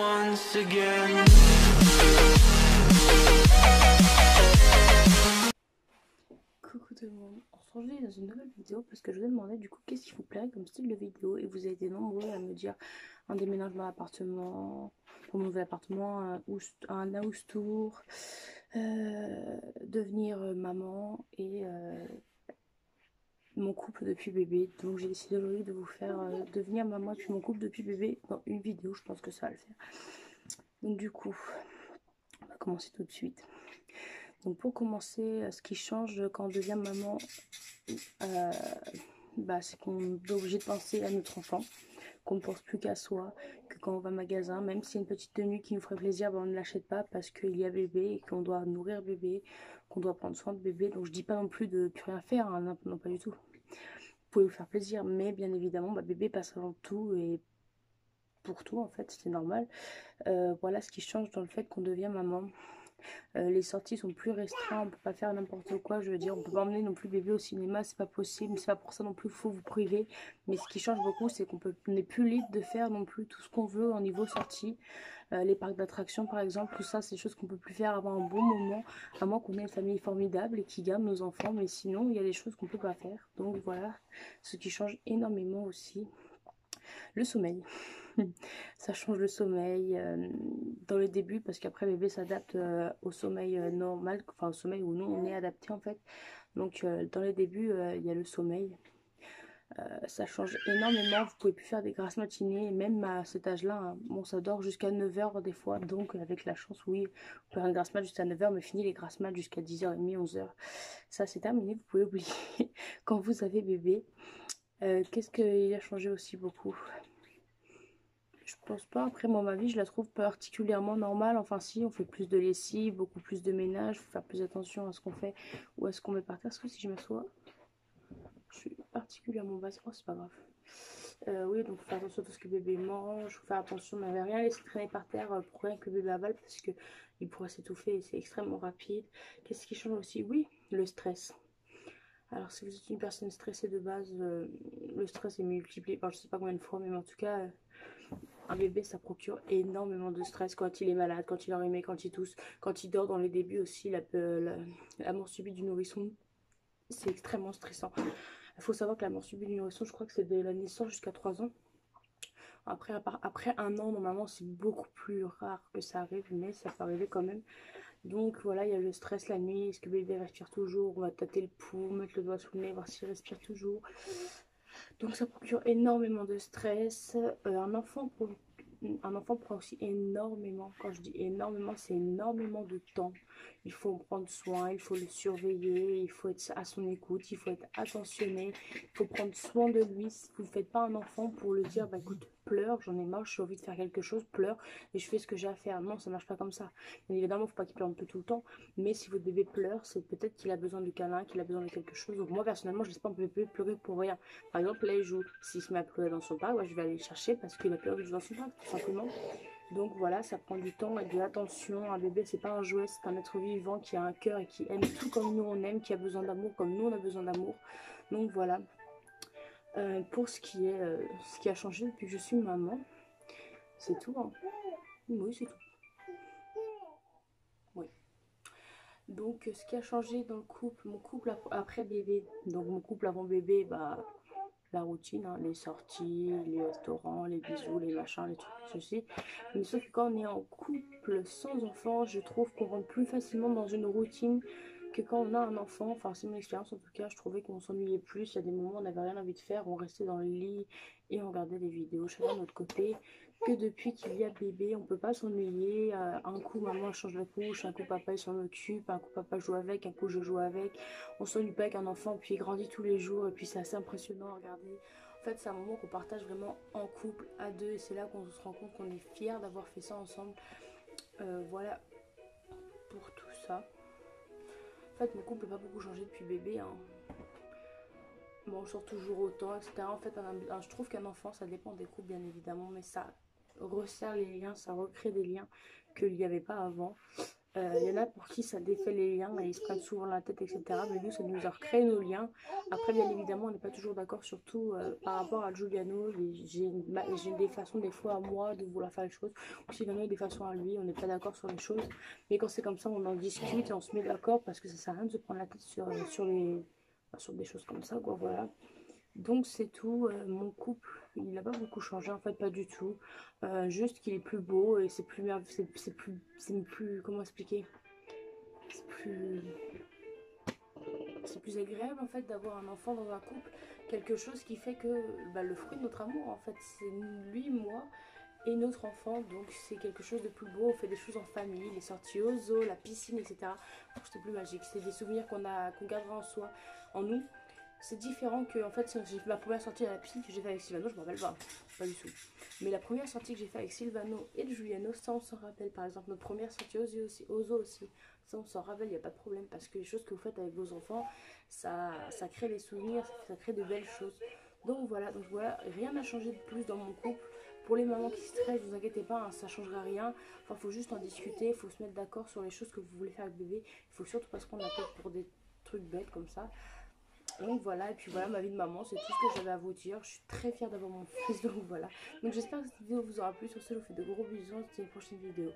once again. Coucou tout le monde, on se retrouve dans une nouvelle vidéo parce que je vous ai demandé du coup qu'est-ce qui vous plairait comme style de vidéo et vous avez été nombreux à me dire un déménagement d'appartement, pour mon nouvel appartement, un house tour, devenir maman et mon couple depuis bébé. Donc j'ai décidé aujourd'hui de vous faire devenir maman et puis mon couple depuis bébé dans une vidéo, je pense que ça va le faire. Donc du coup, on va commencer tout de suite. Donc pour commencer, ce qui change quand on devient maman, c'est qu'on est obligé de penser à notre enfant, qu'on ne pense plus qu'à soi, que quand on va au magasin, même si c'est une petite tenue qui nous ferait plaisir, on ne l'achète pas parce qu'il y a bébé et qu'on doit nourrir bébé, qu'on doit prendre soin de bébé. Donc je dis pas non plus de plus rien faire, hein, non pas du tout. Vous pouvez vous faire plaisir, mais bien évidemment, bébé passe avant tout et pour tout en fait, c'est normal. Voilà ce qui change dans le fait qu'on devient maman. Les sorties sont plus restreintes, on peut pas faire n'importe quoi, je veux dire, on peut pas emmener non plus bébé au cinéma, c'est pas possible, c'est pas pour ça non plus, faut vous priver. Mais ce qui change beaucoup, c'est qu'on n'est plus libre de faire non plus tout ce qu'on veut au niveau sortie. Les parcs d'attractions par exemple, tout ça, c'est des choses qu'on peut plus faire avant un bon moment, à moins qu'on ait une famille formidable et qui garde nos enfants, mais sinon, il y a des choses qu'on peut pas faire. Donc voilà, ce qui change énormément aussi, le sommeil. Ça change le sommeil dans le début parce qu'après bébé s'adapte au sommeil normal, enfin au sommeil où nous on est adapté en fait. Donc dans les débuts il y a le sommeil. Ça change énormément, vous pouvez plus faire des grasses matinées, même à cet âge-là, hein. Bon ça dort jusqu'à 9 h des fois, donc avec la chance oui, vous pouvez faire une grasse mat jusqu'à 9 h, mais fini les grasses mat jusqu'à 10h30, 11 h. Ça c'est terminé, vous pouvez oublier quand vous avez bébé. Qu'est-ce qu'il a changé aussi beaucoup? Je pense pas. Après, moi, ma vie, je la trouve particulièrement normale. Enfin, si, on fait plus de lessive, beaucoup plus de ménage. Faut faire plus attention à ce qu'on fait ou à ce qu'on met par terre. Parce que si je m'assois, je suis particulièrement basse. Oh, c'est pas grave. Oui, donc faut faire attention à tout ce que bébé mange. Faut faire attention de ne rien laisser traîner par terre pour rien que le bébé avale parce que il pourrait s'étouffer et c'est extrêmement rapide. Qu'est-ce qui change aussi? Oui, le stress. Alors, si vous êtes une personne stressée de base, le stress est multiplié par je sais pas combien de fois, mais en tout cas. Un bébé, ça procure énormément de stress quand il est malade, quand il est enrhumé, quand il tousse, quand il dort dans les débuts aussi. La mort subite du nourrisson, c'est extrêmement stressant. Il faut savoir que la mort subite du nourrisson, je crois que c'est de la naissance jusqu'à 3 ans. Après 1 an, normalement, c'est beaucoup plus rare que ça arrive, mais ça peut arriver quand même. Donc voilà, il y a le stress la nuit. Est-ce que bébé respire toujours? On va tâter le pouls, mettre le doigt sous le nez, voir s'il respire toujours. Donc ça procure énormément de stress. Un enfant prend aussi énormément, quand je dis énormément, c'est énormément de temps. Il faut en prendre soin, il faut le surveiller, il faut être à son écoute, il faut être attentionné, il faut prendre soin de lui. Vous ne faites pas un enfant pour le dire, bah écoute, pleure, j'en ai marre, j'ai envie de faire quelque chose, pleure, et je fais ce que j'ai à faire. Non, ça marche pas comme ça. Bien évidemment, il ne faut pas qu'il pleure un peu tout le temps, mais si votre bébé pleure, c'est peut-être qu'il a besoin de câlin, qu'il a besoin de quelque chose. Donc moi, personnellement, je ne laisse pas mon bébé pleurer pour rien. Par exemple, là, il joue. S'il se met à pleurer dans son parc, je vais aller le chercher parce qu'il a pleuré dans son parc, tout simplement. Donc voilà, ça prend du temps et de l'attention. Un bébé, c'est pas un jouet, c'est un être vivant qui a un cœur et qui aime tout comme nous on aime, qui a besoin d'amour comme nous on a besoin d'amour. Donc voilà. Pour ce qui a changé depuis que je suis maman, c'est tout, hein. Oui, c'est tout. Oui. Donc ce qui a changé dans le couple, mon couple après bébé, donc mon couple avant bébé, la routine, hein, les sorties, les restaurants, les bisous, les machins, les trucs, ceci. Mais sauf que quand on est en couple sans enfant, je trouve qu'on rentre plus facilement dans une routine que quand on a un enfant. Enfin, c'est mon expérience en tout cas, je trouvais qu'on s'ennuyait plus. Il y a des moments où on n'avait rien envie de faire, on restait dans le lit et on regardait des vidéos chacun de notre côté. Que depuis qu'il y a bébé, on peut pas s'ennuyer. Un coup, maman change la couche, un coup, papa il s'en occupe, un coup, papa joue avec, un coup, je joue avec. On s'ennuie pas avec un enfant, puis il grandit tous les jours, et puis c'est assez impressionnant à regarder. En fait, c'est un moment qu'on partage vraiment en couple, à deux, et c'est là qu'on se rend compte qu'on est fiers d'avoir fait ça ensemble. Voilà pour tout ça. En fait, mon couple n'a pas beaucoup changé depuis bébé, hein. Bon, on sort toujours autant, etc. En fait, je trouve qu'un enfant, ça dépend des couples, bien évidemment, mais ça resserre les liens, ça recrée des liens qu'il n'y avait pas avant. Il y en a pour qui ça défait les liens et ils se prennent souvent la tête, etc. Mais nous, ça nous a recréé nos liens. Après, bien évidemment, on n'est pas toujours d'accord, surtout par rapport à Giuliano. J'ai des façons, des fois, à moi, de vouloir faire les choses. Ou Sylvano a des façons à lui, on n'est pas d'accord sur les choses. Mais quand c'est comme ça, on en discute et on se met d'accord parce que ça sert à rien de se prendre la tête sur des choses comme ça, quoi, voilà. Donc c'est tout, mon couple, il n'a pas beaucoup changé en fait, pas du tout. Juste qu'il est plus beau et c'est plus c'est plus, comment expliquer? C'est plus, c'est plus agréable en fait d'avoir un enfant dans un couple, quelque chose qui fait que bah, le fruit de notre amour en fait, c'est lui, moi et notre enfant, donc c'est quelque chose de plus beau, on fait des choses en famille, les sorties au zoo, la piscine, etc. C'est plus magique, c'est des souvenirs qu'on gardera en soi, en nous. C'est différent que, en fait, ma première sortie à la piscine que j'ai fait avec Sylvano, je m'en rappelle pas du tout. Mais la première sortie que j'ai fait avec Sylvano et de Giuliano, ça on s'en rappelle. Par exemple, notre première sortie au zoo aussi, ça on s'en rappelle, il n'y a pas de problème. Parce que les choses que vous faites avec vos enfants, ça crée des souvenirs, ça crée de belles choses. Donc voilà, rien n'a changé de plus dans mon couple. Pour les mamans qui stressent, vous inquiétez pas, hein, ça changera rien. Enfin, faut juste en discuter, il faut se mettre d'accord sur les choses que vous voulez faire avec bébé. Il faut surtout pas se prendre la tête pour des trucs bêtes comme ça. Donc voilà, et puis voilà ma vie de maman, c'est tout ce que j'avais à vous dire. Je suis très fière d'avoir mon fils, donc voilà. Donc j'espère que cette vidéo vous aura plu. Sur ce, je vous fais de gros bisous, c'était une prochaine vidéo.